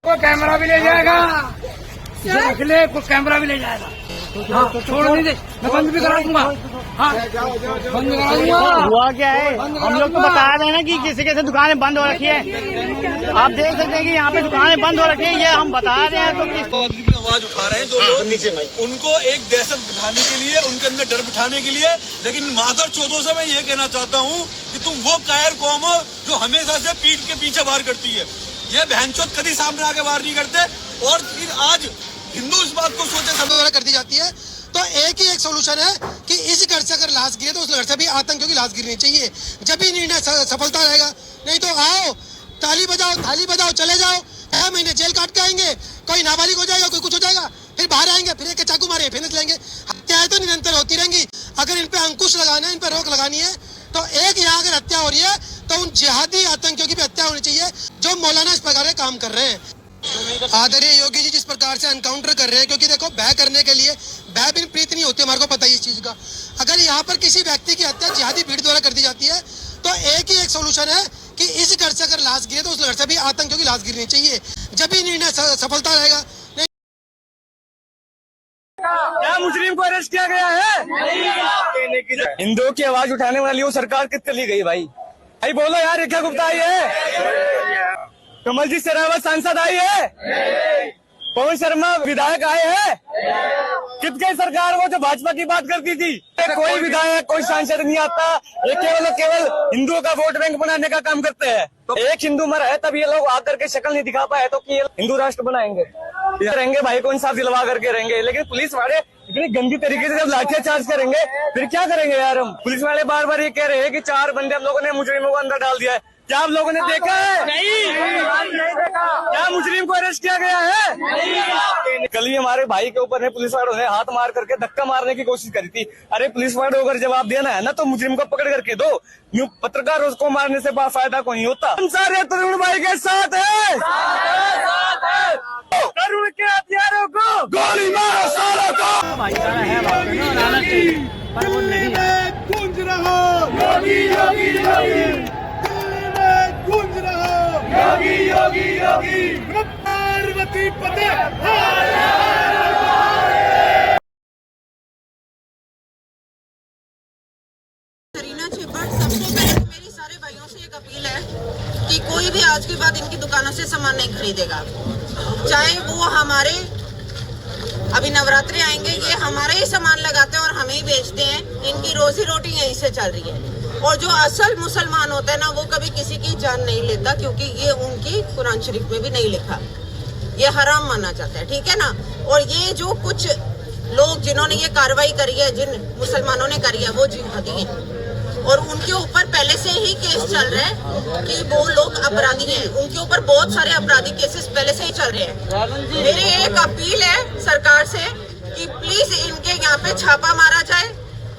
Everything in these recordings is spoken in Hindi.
को कैमरा भी ले जाएगा, रख ले, को कैमरा भी ले जाएगा। हाँ, छोड़ नहीं दे, मैं बंद भी करा दूंगा। हाँ, बंद करा दूंगा। हुआ क्या है, हम लोग तो बता रहे हैं ना कि किसी कैसे दुकानें बंद हो रखी है। आप देख सकते हैं कि यहाँ पे दुकानें बंद हो रखी है, ये हम बता रहे हैं। तो आवाज उठा रहे हैं जो लोग नीचे, उनको एक दहशत बिठाने के लिए, उनके अंदर डर बिठाने के लिए। लेकिन मादर चौधों से मैं ये कहना चाहता हूँ कि तुम वो कायर कौम हो जो हमेशा से पीठ के पीछे वार करती है। ये बहनचोद कभी सामने आके वार नहीं करते। और फिर आज हिंदू इस बात को सोचे समझ कर दी जाती है। तो एक ही एक सोल्यूशन है कि इस घर से अगर लाश गिरे तो उस घर से भी आतंकियों की लाश गिरनी चाहिए, जब भी निर्णय सफलता रहेगा। नहीं तो आओ ताली बजाओ चले जाओ, 6 महीने जेल काट के आएंगे, कोई नाबालिग हो जाएगा, कोई कुछ हो जाएगा, फिर बाहर आएंगे, फिर एक चाकू मारे फिर लेंगे। हत्याएं तो निरंतर होती रहेंगी। अगर इन पे अंकुश लगाना है, इन पे रोक लगानी है, तो एक यहाँ अगर हत्या हो रही है तो उन जिहादी आतंकियों की भी हत्या होनी चाहिए जो मौलाना इस प्रकार काम कर रहे हैं। आदरणीय योगी जी जिस प्रकार से एनकाउंटर कर रहे हैं, क्योंकि देखो भय करने के लिए भय बिन प्रीत नहीं होती, हमारे को पता है इस चीज का। अगर यहाँ पर किसी व्यक्ति की हत्या जिहादी भीड़ द्वारा कर दी जाती है तो एक ही एक सोल्यूशन है कि इस घर से अगर लाश गिरे तो उस घर से भी आतंकियों की लाश गिरनी चाहिए, जब भी निर्णय सफलता रहेगा। क्या मुजरिम को अरेस्ट किया गया है? हिंदुओं की आवाज उठाने वाली वो सरकार किस चली गई भाई? भाई बोलो यार, ये क्या गुप्ता आई है? कमलजीत शेरावत सांसद आई है? पवन शर्मा विधायक आए हैं? कित गई सरकार वो जो भाजपा की बात करती थी? कोई विधायक कोई सांसद नहीं आता, ये केवल हिंदुओं का वोट बैंक बनाने का काम करते हैं। तो एक हिंदू मरा है तब ये लोग आकर के शक्ल नहीं दिखा पाए तो कि ये हिंदू राष्ट्र बनाएंगे, रहेंगे भाई को इंसाफ दिलवा करके रहेंगे। लेकिन पुलिस वाले इतनी गंदी तरीके से जब लाठियां चार्ज करेंगे फिर क्या करेंगे यार हम? पुलिस वाले बार बार ये कह रहे हैं कि 4 बंदे हम लोगों ने मुजरिमों को अंदर डाल दिया है। क्या आप लोगों ने देखा है? नहीं देखा। क्या मुजरिम को अरेस्ट किया गया है? नहीं। कल ही हमारे भाई के ऊपर पुलिस वालों ने हाथ मार करके धक्का मारने की कोशिश करी थी। अरे पुलिस वालों को अगर जवाब देना है ना तो मुजरिम को पकड़ करके दो, यूं पत्रकार उसको मारने से फायदा कोई नहीं होता। हम सारे तरुण भाई के साथ है, तरुण के हथियारों को गोली मारो सालों को। भाईचारा है पर वो नहीं है। गूंज रहो योगी योगी योगी, गूंज रहो योगी योगी योगी, पार्वती पते। करीना छिब्बड़, सबसे पहले तो मेरी सारे भाइयों से एक अपील है कि कोई भी आज के बाद इनकी दुकानों से सामान नहीं खरीदेगा, चाहे वो हमारे अभी नवरात्रि आएंगे, ये हमारे ही सामान लगाते हैं और हमें ही बेचते हैं। इनकी रोजी रोटी यहीं से चल रही है। और जो असल मुसलमान होता है ना, वो कभी किसी की जान नहीं लेता, क्योंकि ये उनकी कुरान शरीफ में भी नहीं लिखा, ये हराम माना जाता है, ठीक है ना। और ये जो कुछ लोग जिन्होंने ये कार्रवाई करी है, जिन मुसलमानों ने करी है, वो जिहादी हैं और उनके ऊपर पहले से ही केस चल रहा है कि वो लोग अपराधी हैं। उनके ऊपर बहुत सारे अपराधी केसेस पहले से ही चल रहे हैं। मेरी एक अपील है सरकार से कि प्लीज इनके यहाँ पे छापा मारा जाए,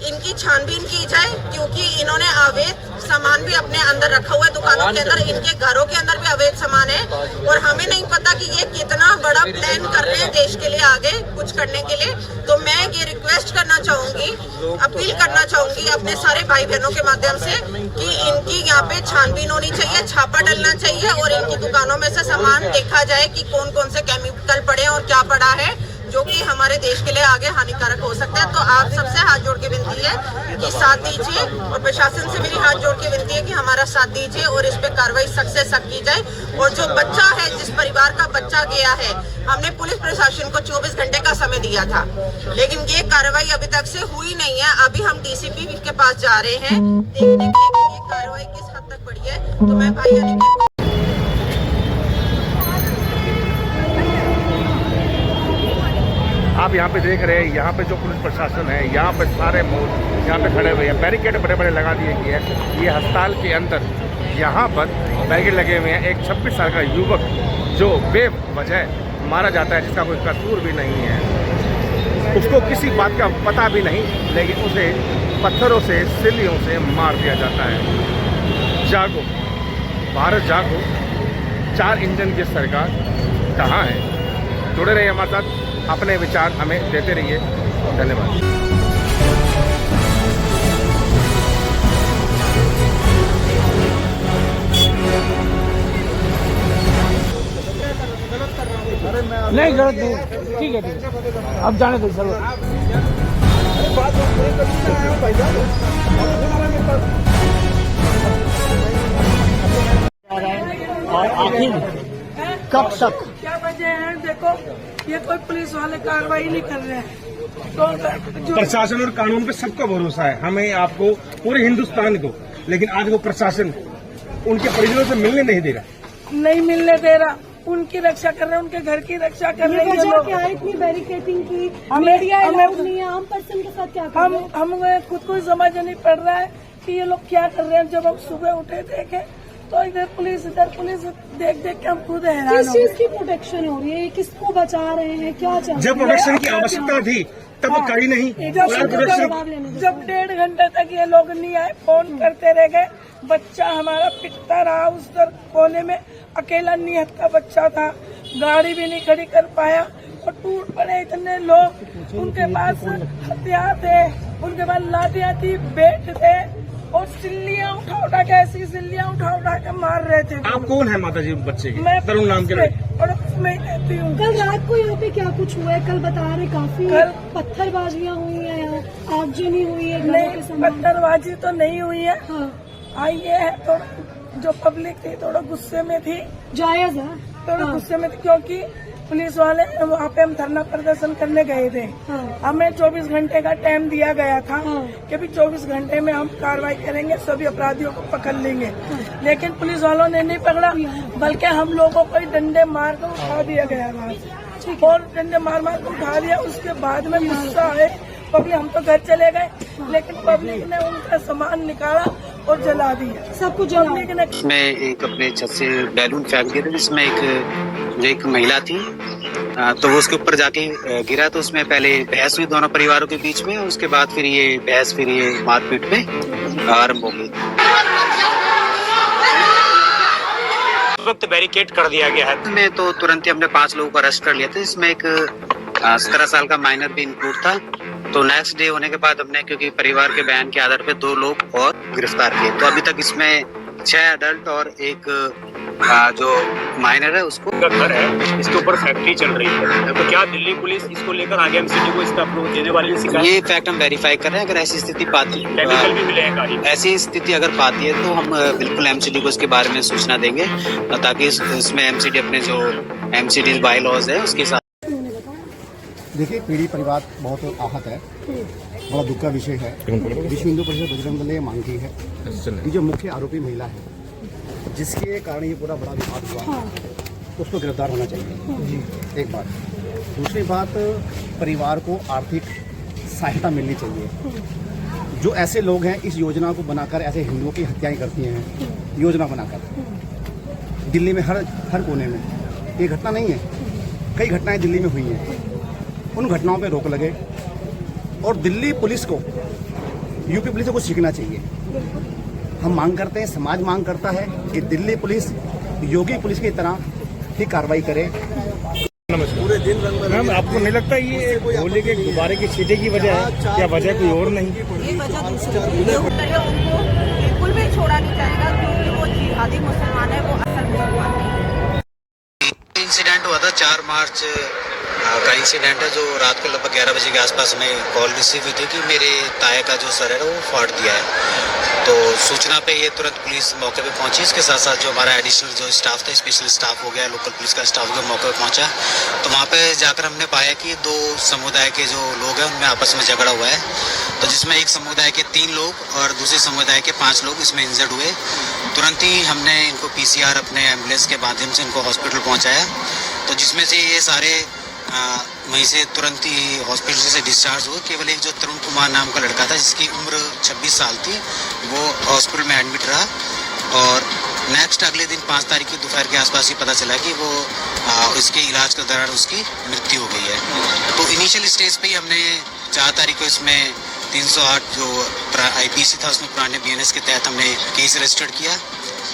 इनकी छानबीन की जाए, क्योंकि इन्होंने अवैध सामान भी अपने अंदर रखा हुआ है दुकानों के अंदर, इनके घरों के अंदर भी अवैध सामान है। और हमें नहीं पता कि ये कितना बड़ा प्लान कर रहे हैं देश के लिए, आगे कुछ करने के लिए। तो मैं ये रिक्वेस्ट करना चाहूंगी, अपील करना चाहूंगी अपने सारे भाई बहनों के माध्यम से कि इनकी यहाँ पे छानबीन होनी चाहिए, छापा डलना चाहिए और इनकी दुकानों में से सामान देखा जाए कि कौन कौन से केमिकल पड़े और क्या पड़ा है जो कि हमारे देश के लिए आगे हानिकारक हो सकता है। तो आप सबसे हाथ जोड़ के विनती है कि साथ दीजिए और प्रशासन से मेरी हाथ जोड़ के विनती है कि हमारा साथ दीजिए और इस पे कार्रवाई सख्त से सख्त की जाए। और जो बच्चा है, जिस परिवार का बच्चा गया है, हमने पुलिस प्रशासन को 24 घंटे का समय दिया था, लेकिन ये कार्रवाई अभी तक से हुई नहीं है। अभी हम डीसीपी के पास जा रहे हैं देखने के लिए कि ये कार्रवाई किस हद तक बढ़ी है। तो मैं भाई आप यहाँ पे देख रहे हैं, यहाँ पे जो पुलिस प्रशासन है, यहाँ पे सारे यहाँ पे खड़े हुए हैं, बैरिकेड बड़े बड़े लगा दिए गए हैं। ये अस्पताल के अंदर यहाँ पर बैरिकेड लगे हुए हैं। एक 26 साल का युवक जो बेवजह मारा जाता है, जिसका कोई कसूर भी नहीं है, उसको किसी बात का पता भी नहीं, लेकिन उसे पत्थरों से, सिल्लियों से मार दिया जाता है। जागो भारत जागो, 4 इंजन की सरकार कहाँ है? जुड़े रहिए हमारे साथ, अपने विचार हमें देते रहिए। धन्यवाद। नहीं जरूरत नहीं, ठीक है अब जाने दो चलो। और आखिर कब तक? क्या वजह है? देखो ये कोई पुलिस वाले कार्रवाई नहीं कर रहे हैं, तो जो प्रशासन और कानून पे सबका भरोसा है, हमें आपको पूरे हिंदुस्तान को, लेकिन आज वो प्रशासन उनके परिजनों से मिलने नहीं दे रहा। नहीं मिलने दे रहा, उनकी रक्षा कर रहे हैं, उनके घर की रक्षा कर रहे हैं ये लोग। क्या है इतनी बैरिकेडिंग की? हमें नहीं है, आम पर्सन के साथ क्या कर रहे हैं? हमें खुद को समझ नहीं पड़ रहा है कि ये लोग क्या कर रहे हैं। जब हम सुबह उठे देखे तो इधर पुलिस देख देख के हम खुद हैरान किस हो चीज गए। की प्रोटेक्शन हो रही है? किसको बचा रहे हैं? क्या चाह रहे जब हैं? प्रोटेक्शन की आवश्यकता थी तब करी नहीं। जब 1.5 घंटे तक ये लोग नहीं आए, फोन करते रह गए, बच्चा हमारा पिटता रहा उस तरफ कोने में, अकेला निहत्था का बच्चा था, गाड़ी भी नहीं खड़ी कर पाया और टूट पड़े इतने लोग। उनके पास हथियार थे, उनके पास लाठियां थी, बेट थे और सिल्लियां उठा के, ऐसी सिल्लियां उठा के मार रहे थे। आप कौन है माता जी बच्चे की? मैं तरुण नाम के लड़के। पड़ोस में ही रहती हूँ। कल रात को यहाँ पे क्या कुछ हुआ है? कल बता रहे काफी कल पत्थरबाजियां हुई है, यहाँ आगजनी हुई है घरों नहीं, के सामने। पत्थरबाजी तो नहीं हुई है। हाँ, आई ये है थोड़ा जो पब्लिक थी थोड़ा गुस्से में थी, जायज है। थोड़ा हाँ, गुस्से में थी क्योंकि पुलिस वाले वहाँ पे हम धरना प्रदर्शन करने गए थे। हाँ, हमें 24 घंटे का टाइम दिया गया था हाँ। कि भी 24 घंटे में हम कार्रवाई करेंगे, सभी अपराधियों को पकड़ लेंगे। लेकिन पुलिस वालों ने नहीं पकड़ा, बल्कि हम लोगों को ही डंडे मार कर उठा दिया गया वहाँ से, और डंडे मार कर उठा दिया। उसके बाद में गुस्सा आए पब्लिक, हम तो घर चले गए, लेकिन पब्लिक ने उनका सामान निकाला और जला दिया। सब कुछ पब्लिक ने इसमें एक अपने छत से बैलून फेंक दिए थे, जिसमें एक महिला थी, तो वो उसके ऊपर जाके गिरा, तो उसमें पहले बहस हुई दोनों परिवारों के बीच में, उसके बाद फिर ये मारपीट में आरंभ हो गई। उस वक्त बैरिकेड कर दिया गया है। में तो तुरंत ही हमने 5 लोगों को अरेस्ट कर लिया था, इसमें एक 17 साल का माइनर भी इंक्लूड था। तो नेक्स्ट डे होने के बाद हमने, क्योंकि परिवार के बयान के आधार पे 2 लोग और गिरफ्तार किए, तो अभी तक इसमें 6 अडल्ट और एक जो माइनर है उसको। का घर है, इसके ऊपर फैक्ट्री चल रही है, तो क्या दिल्ली पुलिस इसको लेकर आगे एमसीडी को इसका अप्रूव देने वाली है? ये फैक्ट हम वेरीफाई कर रहे हैं। अगर ऐसी स्थिति पाती टेक्निकल भी मिले हैं गाड़ी। ऐसी स्थिति अगर पाती है तो हम बिल्कुल एमसीडी को इसके बारे में सूचना देंगे, ताकि इसमें एमसीडी अपने जो एमसीडी बाई लॉज है उसके साथ। देखिए, पीड़ित परिवार बहुत आहत है, बड़ा दुख का विषय है। विश्व हिंदू परिषद बजरंग दल ने ये मांग की है कि जो मुख्य आरोपी महिला है, जिसके कारण ये पूरा बड़ा विवाद हुआ, उसको गिरफ्तार होना चाहिए, एक बात। दूसरी बात, परिवार को आर्थिक सहायता मिलनी चाहिए। जो ऐसे लोग हैं इस योजना को बनाकर ऐसे हिंदुओं की हत्याएं करती हैं, योजना बनाकर दिल्ली में हर कोने में, ये घटना नहीं है, कई घटनाएं दिल्ली में हुई हैं। उन घटनाओं पे रोक लगे और दिल्ली पुलिस को, यूपी पुलिस को सीखना चाहिए। हम मांग करते हैं, समाज मांग करता है कि दिल्ली पुलिस योगी पुलिस की तरह ही कार्रवाई करे। पूरे दिन मैम, आपको नहीं लगता ये होली के गुब्बारे की छींटे की वजह है? क्या वजह कोई और नहीं? ये वजह दूसरी है, उनको बिल्कुल भी छोड़ा नहीं जाएगा क्योंकि वो जिहादी मुसलमान है, वो असल मुसलमान नहीं है। इंसिडेंट हुआ था 4 मार्च का इंसिडेंट है, जो रात को लगभग 11 बजे के आसपास में कॉल रिसीव हुई थी कि मेरे ताए का जो सर है वो फाड़ दिया है। तो सूचना पे ये तुरंत पुलिस मौके पे पहुंची। इसके साथ साथ जो हमारा एडिशनल जो स्टाफ था, स्पेशल स्टाफ हो गया, लोकल पुलिस का स्टाफ हो गया, मौके पे पहुंचा। तो वहाँ पे जाकर हमने पाया कि 2 समुदाय के जो लोग हैं उनमें आपस में झगड़ा हुआ है, तो जिसमें एक समुदाय के 3 लोग और दूसरे समुदाय के 5 लोग इसमें इंजर्ड हुए। तुरंत ही हमने इनको PCR अपने एम्बुलेंस के माध्यम से इनको हॉस्पिटल पहुँचाया, तो जिसमें से ये सारे वहीं से तुरंत ही हॉस्पिटल से डिस्चार्ज हुए। केवल एक जो तरुण कुमार नाम का लड़का था, जिसकी उम्र 26 साल थी, वो हॉस्पिटल में एडमिट रहा। और नेक्स्ट अगले दिन 5 तारीख की दोपहर के आसपास ही पता चला कि वो इसके इलाज के दौरान उसकी मृत्यु हो गई है। तो इनिशियल स्टेज पे ही हमने 4 तारीख को इसमें 308 जो IPC था, उसमें पुराने BNS के तहत हमने केस रजिस्टर्ड किया।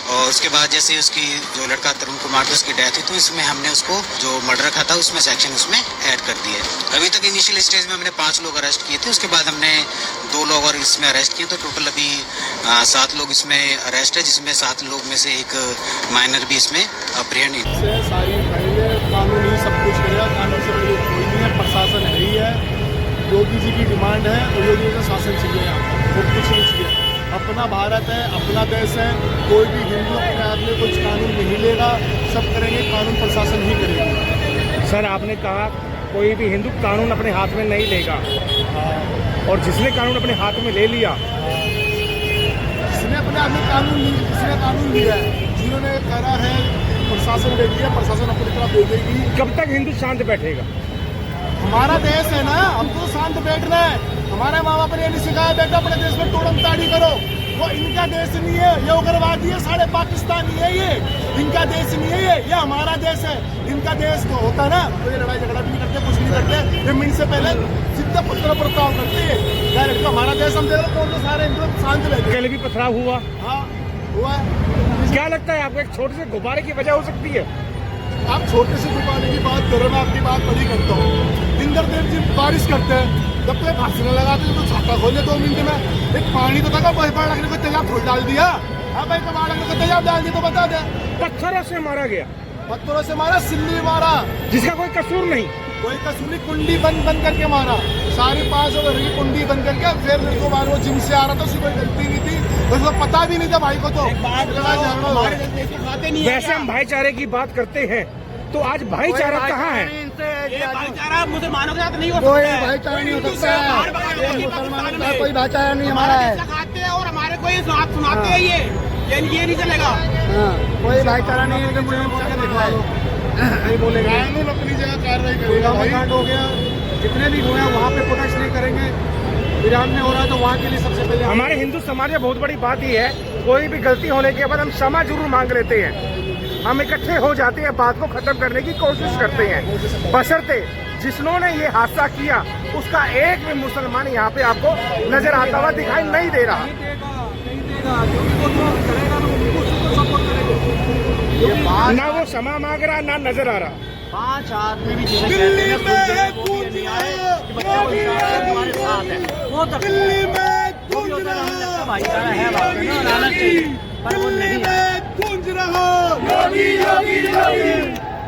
और उसके बाद जैसे ही उसकी जो लड़का तरुण कुमार था उसकी डेथ हुई, तो इसमें हमने उसको जो मर्डर रखा था उसमें सेक्शन उसमें ऐड कर दिया। अभी तक इनिशियल स्टेज में हमने 5 लोग अरेस्ट किए थे, उसके बाद हमने 2 लोग और इसमें अरेस्ट किए, तो टोटल अभी 7 लोग इसमें अरेस्ट है, जिसमें 7 लोग में से एक माइनर भी इसमें अप्रियण है। सारी कानूनी सब कुछ योगी जी की डिमांड है और योगी जी का शासन चाहिए यहाँ पर, और कुछ नहीं चाहिए। अपना भारत है, अपना देश है, कोई भी हिंदू अपने हाथ में कुछ कानून नहीं लेगा, सब करेंगे कानून प्रशासन ही करेगा। सर आपने कहा कोई भी हिंदू कानून अपने हाथ में नहीं लेगा, और जिसने कानून अपने हाथ में ले लिया, जिसने अपने हाथ में कानून लिया है, जिन्होंने करा है प्रशासन दे दिया, प्रशासन अपनी तरफ दे देगी। कब तक हिंदू शांत बैठेगा? हमारा देश है ना, हमको शांत बैठना है। हमारे माँ बाप ने ये नहीं सिखाया बेटा अपने देश में तोड़म ताड़ी करो, वो इनका देश नहीं है, ये उग्रवादी है, साढ़े पाकिस्तानी है, ये इनका देश नहीं है, ये हमारा देश है। इनका देश तो होता ना तो ये लड़ाई झगड़ा भी नहीं करते, कुछ नहीं करते, ये मिनट से पहले सीधा पत्थर पर काम करते हैं। डायरेक्ट हमारा देश हम दे रहे तो सारे हिंदू शांत बैठे। कल भी पथराव हुआ? हाँ हुआ है। क्या लगता है आपको एक छोटे से गुब्बारे की वजह हो सकती है? आप छोटे से गुब्बारे की बात करो, मैं आपकी बात बड़ी करता हूँ। इंद्र देव जी बारिश करते हैं, जब तक भाषण लगाते तो छाता खोले 2 मिनट में, एक पानी तो था बाढ़ लगने को तेजाब थोड़ी डाल दिया। हाँ भाई, तो बाढ़ लगने को तेजाब डाल दिया तो बता दे। पत्थरों से मारा गया, पत्थरों से मारा, सिल्ली मारा, जिसका कोई कसूर नहीं, कोई कसूर नहीं, कुंडी बंद करके मारा, 5.5 ओवर की कुंडी बंद करके। फिर मेरे को मारो, जिम से आ रहा था, उसकी कोई गलती नहीं थी, उसको पता भी नहीं था भाई को। तो वैसे हम भाईचारे की बात करते हैं, तो आज भाईचारा कहाँ है? भाईचारा मुसलमानों के साथ नहीं हो कोई भाईचारा नहीं हो सकता है, मुसलमानों का कोई भाईचारा नहीं हमारा है। खाते हैं और हमारे को ये सुनाते हैं, ये नहीं चलेगा। कोई भाईचारा नहीं है, नहीं बोलेगा। कानून अपनी जगह कार्रवाई करेगा। कांड हो गया, जितने भी हुए वहाँ पे प्रोटेस्ट नहीं करेंगे। ईरान में हो रहा है तो वहाँ के लिए सबसे पहले हमारे हिंदू समाज में बहुत बड़ी बात ये है, कोई भी गलती होने के बाद हम क्षमा जरूर मांग लेते हैं, हम इकट्ठे हो जाते हैं, बात को खत्म करने की कोशिश करते हैं, बशर्ते जिसने ये हादसा किया उसका एक भी मुसलमान यहाँ पे आपको नजर आता हुआ दिखाई नहीं दे रहा। ना वो क्षमा मांग रहा, ना नजर आ रहा। 5 आदमी भी दिल्ली में भाईचारा है, पर वो नहीं गूंज रहा योगी योगी योगी,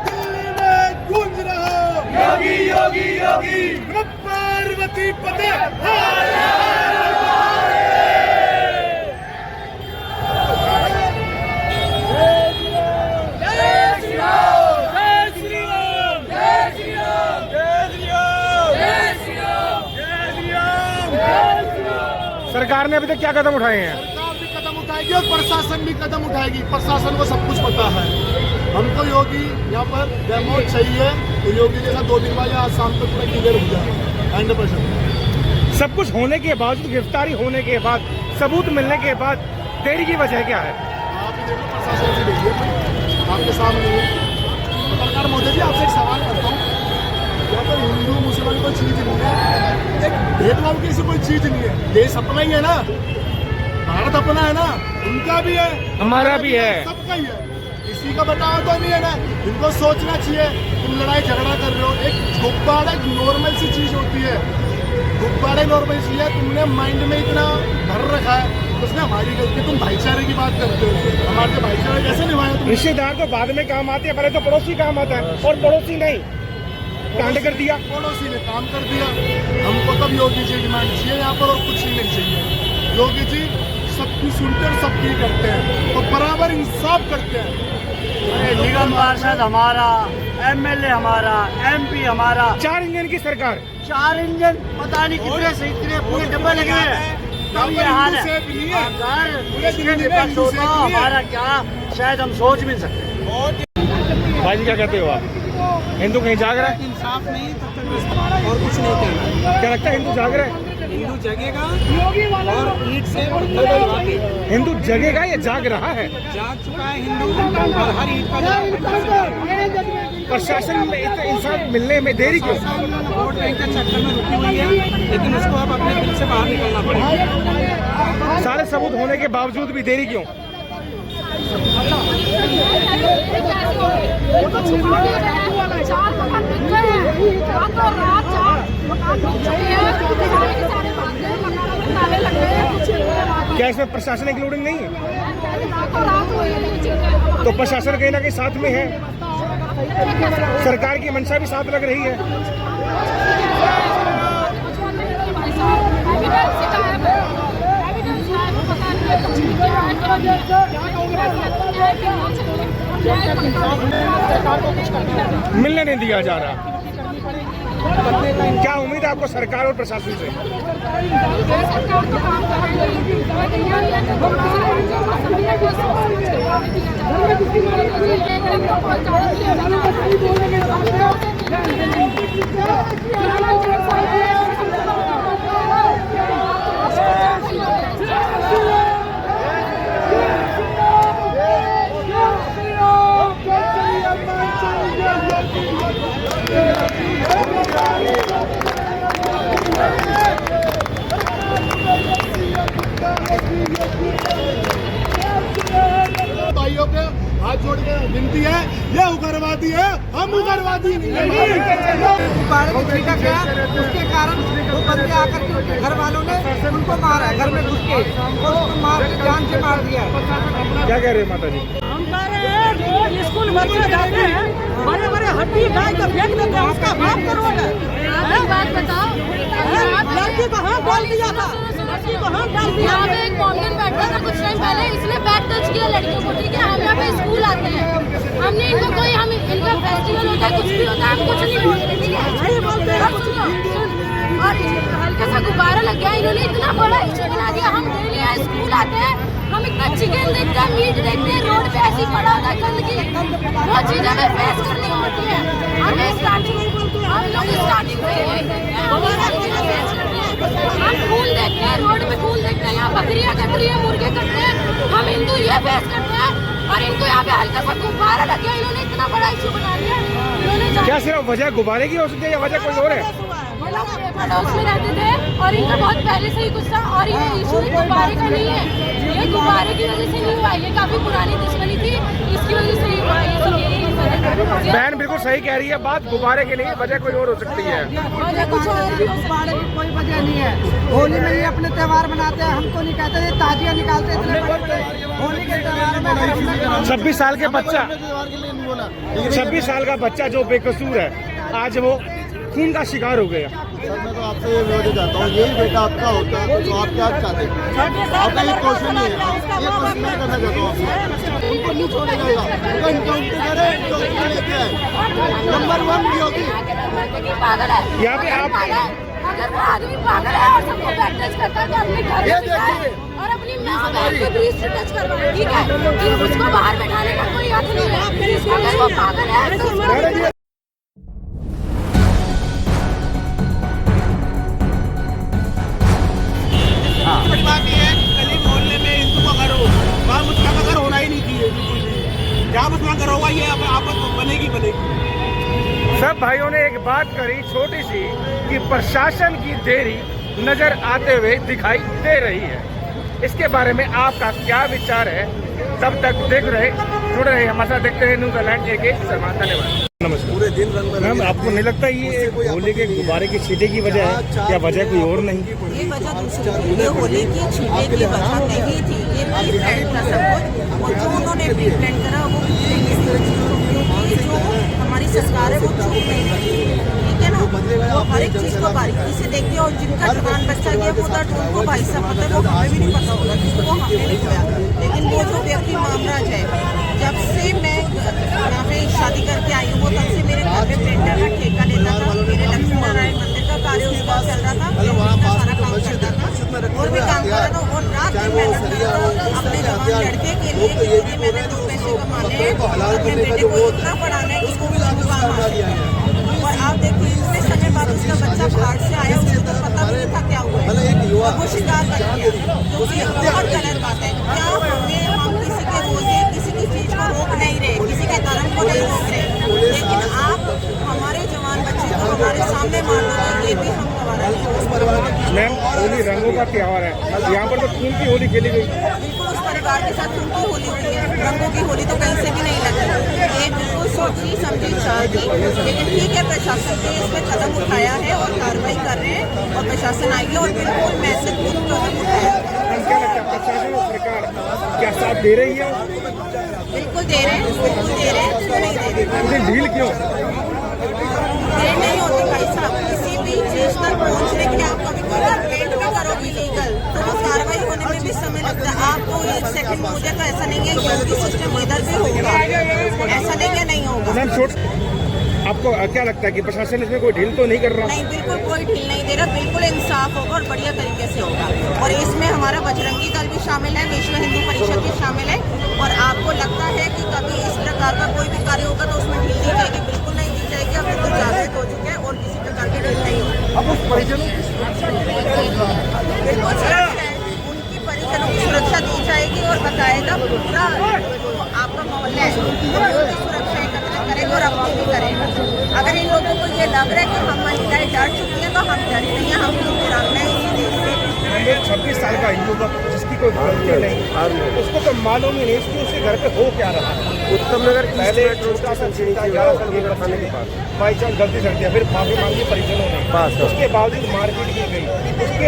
दिल्ली में गूंज रहा योगी योगी योगी, पार्वती पते सरकार ने अभी तक क्या कदम उठाए हैं? सरकार भी कदम उठाएगी और प्रशासन भी कदम उठाएगी। प्रशासन को सब कुछ पता है। हमको योगी यहाँ पर डेमो चाहिए तो योगी जैसा 2 दिन बाद आज शाम तक पूरा क्लियर हो जाए 100%। सब कुछ होने के बावजूद, गिरफ्तारी होने के बाद, सबूत मिलने के बाद देरी की वजह क्या है? आप ही देखो, प्रशासन से देखिए आपके सामने। पत्रकार मोदी जी, आपसे एक सवाल करता हूँ, यहाँ पर हिंदू मुसलमान कोई चीज नहीं है, एक भेदभाव की ऐसी कोई चीज नहीं है। देश अपना ही है ना, भारत अपना है ना, उनका भी है, हमारा भी है, सबका ही है, किसी का बताओ तो नहीं है ना। इनको सोचना चाहिए, तुम लड़ाई झगड़ा कर रहे हो, एक गुब्बारा नॉर्मल सी चीज होती है, गुब्बारे नॉर्मल चीज है, तुमने माइंड में इतना भर रखा है, उसने हमारी गलती। तुम भाईचारे की बात करते हो, हमारे तो भाईचारा कैसे निभाया तुम? रिश्तेदार तो बाद में काम आते हैं, पहले तो पड़ोसी काम आता है, और पड़ोसी नहीं, कांड कर दिया, पड़ोसी ने काम कर दिया। हमको तब योगी जी डिमांड चाहिए यहाँ पर, और कुछ ही नहीं चाहिए। योगी जी सबकी सुनते और सबकी करते हैं और बराबर इंसाफ करते हैं। निगम पार्षद हमारा, एमएलए हमारा, एमपी हमारा, 4 इंजन की सरकार, 4 इंजन, पता नहीं कितने से इतने पूरे डब्बे लगे हैं, तब ये हाल है। अगर इसके विपक्ष होता हमारा क्या, शायद हम सोच भी नहीं सकते। भाई जी क्या कहते हो आप? हिंदू कहीं जाग रहा है? इंसाफ नहीं तब तक और कुछ नहीं कहना। क्या लगता है हिंदू जाग रहा है? हिंदू जगेगा और ईट से पत्थर डलवा के। हिंदू जगेगा या जाग रहा है? जाग चुका है हिंदू, और हर ईट का प्रशासन में इतना इंसान मिलने में देरी क्यों? वोट बैंक के चक्कर में रुकी हुई है, लेकिन उसको अब अपने दिल से बाहर निकलना पड़ेगा। सारे सबूत होने के बावजूद भी देरी क्यों? क्या इसमें प्रशासन इंक्लूडिंग नहीं है? तो प्रशासन कहीं ना कहीं साथ में है, सरकार की मंशा भी साथ लग रही है। मिलने नहीं दिया जा रहा। क्या उम्मीद है आपको सरकार और प्रशासन से? भाइयों के हाथ जोड़ के विनती है, ये उग्रवादी है, हम उग्रवादी नहीं उसके कारण वो बंदे आकर के घर वालों ने उनको मारा, घर में घुस के उसको मार के जान से मार दिया। क्या कह रहे हैं माता जी? हम कह रहे हैं जो स्कूल बच्चे जाते हैं बड़े बड़े हड्डी गाय का फेंक देते हैं, उसका बाप का रोड है। बात बताओ, लड़की को हाथ डाल दिया था, लड़की को हाथ डाल दिया। यहाँ पे एक कॉमन बैठा था कुछ टाइम पहले, इसने बैक टच किया लड़कियों को। ठीक है, हम यहाँ पे स्कूल आते हैं, हमने इनको कोई हम इनका फेस्टिवल होता है, कुछ भी होता है, हम कुछ नहीं बोलते। ठीक है, अब सुनो, और हल्का सा गुब्बारा लग गया, इन्होंने इतना बड़ा इशू बना दिया। हम डेली यहाँ स्कूल आते हैं, हम इतना चिकन देखते हैं, मीट देखते हैं, रोड पे ऐसी पड़ा होता है गंदगी, वो चीजें हमें फेस करनी होती है। हमें स्टार्टिंग हम लोग स्टार्टिंग से हम फूल देखते हैं, रोड पे फूल देखते हैं, यहाँ बकरियाँ कट रही है, मुर्गे कट रहे हैं, हम हिंदू ये फेस करते हैं। और इनको यहाँ पे हल्का सा गुब्बारा लग गया, इन्होंने इतना बड़ा इशू बना दिया। क्या सिर्फ वजह गुब्बारे की हो सकती है या वजह कोई और है? पड़ोस में रहते थे और इनका बहुत पहले से ही कुछ था, और ये इशू गुब्बारे का नहीं है, ये गुब्बारे की वजह से नहीं हुआ, ये काफी पुरानी दुश्मनी थी, इसकी वजह से ही हुआ। ये सब बहन बिल्कुल सही कह रही है, बात गुब्बारे की नहीं है, वजह कोई और हो सकती है। वजह कुछ और भी, गुब्बारे की कोई वजह नहीं है। होली में ये अपने त्योहार मनाते हैं, हमको नहीं कहते थे, ताजिया निकालते थे होली के त्योहार में। 26 साल के बच्चा, 26 साल का बच्चा जो बेकसूर है, आज वो खून का शिकार हो गया। सर मैं तो आपसे ये विरोध चाहता हूँ, यही बेटा आपका होता है तो आप क्या चाहते हैं? आपका ये क्वेश्चन नहीं है, ये क्वेश्चन मैं करना चाहता हूँ आपसे। उनको नहीं छोड़ा जाएगा, उनका इनकाउंटर करे, इनकाउंटर लेके आए। नंबर 1 योगी पागल है। यहाँ पे आप अगर वो आदमी पागल है और सबको बैक टच करता है तो अपने घर में बिठाए और अपनी माँ बहन के ब्रीच से टच करवाए। ठीक है, कि उसको बाहर बैठाने का कोई हक नहीं है। अगर वो पागल है तो बात ये है, गली मोहल्ले में हिंदू का घर हो, वहाँ मुस्लिम का घर होना ही नहीं चाहिए। जहाँ मुस्लिम घर होगा ये आपस बनेगी। सब भाइयों ने एक बात करी छोटी सी कि प्रशासन की देरी नजर आते हुए दिखाई दे रही है। इसके बारे में आपका क्या विचार है? तब तक जुड़े रहे हमारे साथ, देखते हैं न्यूज़ अलर्ट के समान। धन्यवाद। नमस्कार। पूरे दिन रंग में मैम, आपको नहीं लगता ये होली के गुब्बारे की छींटे की वजह है या वजह कोई और नहीं? ये वजह दूसरी, ये होली की छींटे की वजह नहीं थी, ये प्री प्लान था सब कुछ। और जो उन्होंने प्री प्लान करा वो क्योंकि जो हमारी सरकार है वो चुप नहीं करती, ठीक है ना। वो हर एक चीज को बारीकी से देखती है, और जिनका जवान बच्चा गया वो दर्द उनको भाई साहब पता है, वो हमें भी नहीं पता होगा, जिसको हमें नहीं होया। लेकिन वो जो व्यक्ति मामला है, जब से मैं यहाँ पे शादी करके आई हूँ, वो तब से मेरे घर में प्रिंटर का ठेका लेता था, मेरे लक्ष्मी नारायण मंदिर का कार्य उसका चल रहा था, मैं सारा काम करता था और भी काम कर रहा था, और रात दिन मेहनत कर रहा था अपने जवान लड़के के लिए कि मुझे मैंने 2 पैसे कमाने हैं, अपने बेटे को इतना पढ़ाना है कि उसको भी काम हासिल है। और आप देखिए इतने समय बाद उसका बच्चा बाहर से आया, उसको तो पता भी नहीं था क्या हुआ है, और वो शिकार कर गया, जो कि बहुत गलत बात है। क्या हम किसी के रोजे किसी की चीज को रोक नहीं रहे, किसी के धर्म को नहीं रोक रहे, लेकिन आप हमारे जवान बच्चे को हमारे सामने मार दो, ये भी हम गवारा नहीं। मैम, होली रंगों का त्योहार है, यहाँ पर तो खून की होली खेली गई। बिल्कुल उस परिवार के साथ उनकी होली हुई है, रंगों की होली तो कहीं से भी नहीं लगी। ये बिल्कुल सोची समझी चाह की, लेकिन ठीक है, प्रशासन ने इस पर कदम उठाया है और कार्रवाई कर रहे हैं, और प्रशासन आई है और बिल्कुल महत्वपूर्ण कदम उठाया है। क्या लगता है प्रशासन और सरकार क्या साथ दे रही है? बिल्कुल दे रहे हैं, बिल्कुल दे रहे हैं, क्यों नहीं दे रहे? इतनी ढील क्यों? देर नहीं होती भाई साहब, किसी भी चीज तक पहुँचने के लिए आप कभी कोई आपको क्या लगता है कि प्रशासन इसमें कोई ढील तो नहीं कर रहा? नहीं, बिल्कुल कोई ढील नहीं दे रहा, बिल्कुल इंसाफ होगा और बढ़िया तरीके से होगा। और इसमें हमारा बजरंगी दल भी शामिल है, विश्व हिंदू परिषद भी शामिल है। और आपको लगता है कि कभी इस प्रकार का कोई भी कार्य होगा तो उसमें ढील दी जाएगी? बिल्कुल नहीं दी जाएगी। अब तो जागृत हो चुके हैं और किसी प्रकार की ढील नहीं होगी। अब उस परिजनों की बिल्कुल सुरक्षा है, उनकी परिजनों की सुरक्षा दी जाएगी और बाकायदा पूरा आपका मोहल्ला है उनकी सुरक्षा एकत्रित करेगा और अपनी भी करेगा। अगर इन लोगों को ये लग रहा है कि हम महिलाएं डर चुकी हैं तो हम डरी नहीं है, हम तिरंगा है इसी देश से। 26 साल का युवक जिसकी कोई गलती नहीं, उसको तो मालूम ही नहीं कि उसके घर पे हो क्या रहा है। उत्तम नगर पहले छोटा सा छिड़का 11 साल की खाने के बाद बाई चांस गलती कर दिया, फिर माफी मांगी परिजनों ने, उसके बावजूद मारपीट की गई। उसके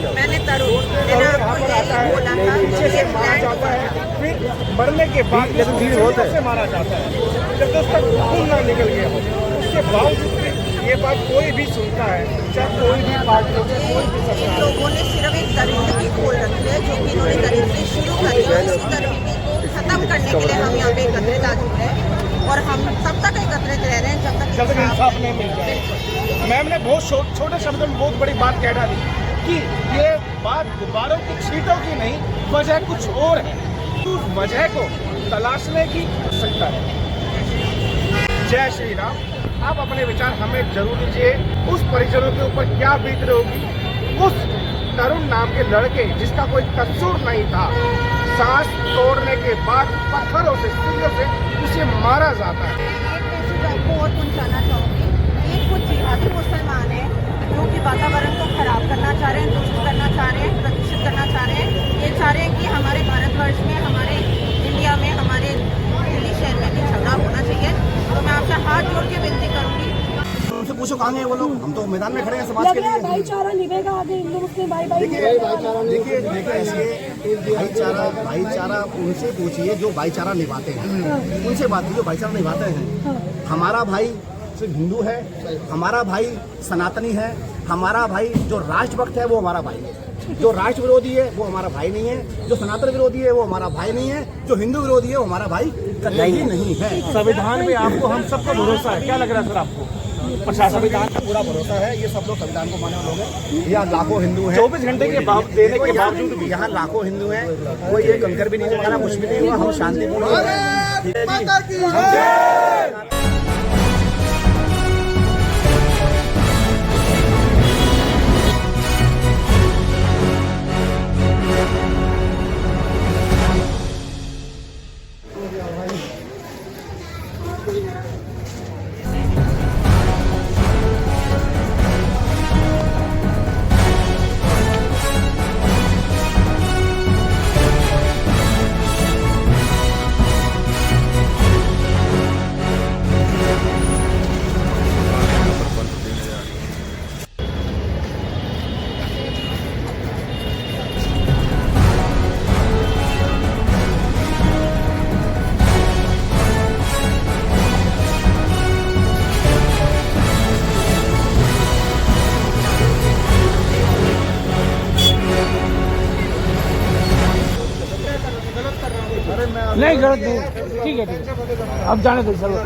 मैंने तरुण मैंने आपको यही बोला था कि फिर मरने के बाद से मारा जाता है जब तक उसका खून ना निकल गया हो। उसके बावजूद ये बात कोई भी सुनता है, चाहे कोई भी पार्टी हो, कोई भी इन लोगों ने सिर्फ एक गरीबी खोल रखी है जो कि इन्होंने गरीबी शुरू करी है। इसी गरीबी को खत्म करने के लिए हम यहाँ पे एकत्रित आ चुके हैं और हम तब तक एकत्रित रह रहे हैं जब तक इंसाफ नहीं मिल जाए। मैम ने बहुत छोटे शब्दों में बहुत बड़ी बात कह डाली कि ये बात गुब्बारों की छींटों की नहीं, वजह कुछ और है। उस वजह को तलाशने की आवश्यकता है। जय श्री राम। आप अपने विचार हमें जरूर दीजिए। उस परिजनों के ऊपर क्या बीत रही होगी? उस तरुण नाम के लड़के जिसका कोई कसूर नहीं था, सांस तोड़ने के बाद पत्थरों से सीढ़ियों से उसे मारा जाता है। आपको और पहुँचाना चाहूँगी, ये कुछ जिहादी मुसलमान हैं जो कि वातावरण को खराब करना चाह रहे हैं, दुष्ट करना चाह रहे हैं, प्रदूषित करना चाह रहे हैं। ये चाह रहे हैं कि हमारे भारतवर्ष में, हमारे इंडिया में, हमारे दिल्ली शहर में भी झगड़ा होना चाहिए। तो मैं आपसे हाथ जोड़ के विनती करूँगी, उनसे पूछो कहाँ हैं वो लोग। हम तो मैदान में खड़े हैं समाज के लिए। भाईचारा निभेगा आगे, हिंदू मुस्लिम भाई भाई। देखिए भाईचारा उनसे पूछिए जो भाईचारा निभाते हैं, उनसे बात कीजिए जो भाईचारा निभाते हैं। हमारा भाई सिर्फ हिंदू है, हमारा भाई सनातनी है, हमारा भाई जो राष्ट्रभक्त है वो हमारा भाई है, जो राष्ट्र विरोधी है वो हमारा भाई नहीं है, जो सनातन विरोधी है वो हमारा भाई नहीं है, जो हिंदू विरोधी है वो हमारा भाई कतई नहीं है। संविधान में आपको हम सबको भरोसा है, क्या लग रहा है सर आपको? प्रशासन संविधान का पूरा भरोसा है। ये सब लोग संविधान को मानने वाले लोग हैं। यहाँ लाखों हिंदू हैं, 24 घंटे के बाद देने के बावजूद भी यहाँ लाखों हिंदू हैं। कोई ये कंकर भी नहीं मारा, कुछ भी नहीं हुआ। हम शांतिपूर्ण नहीं गलत नहीं, ठीक है ठीक है, अब जाने दो चलो।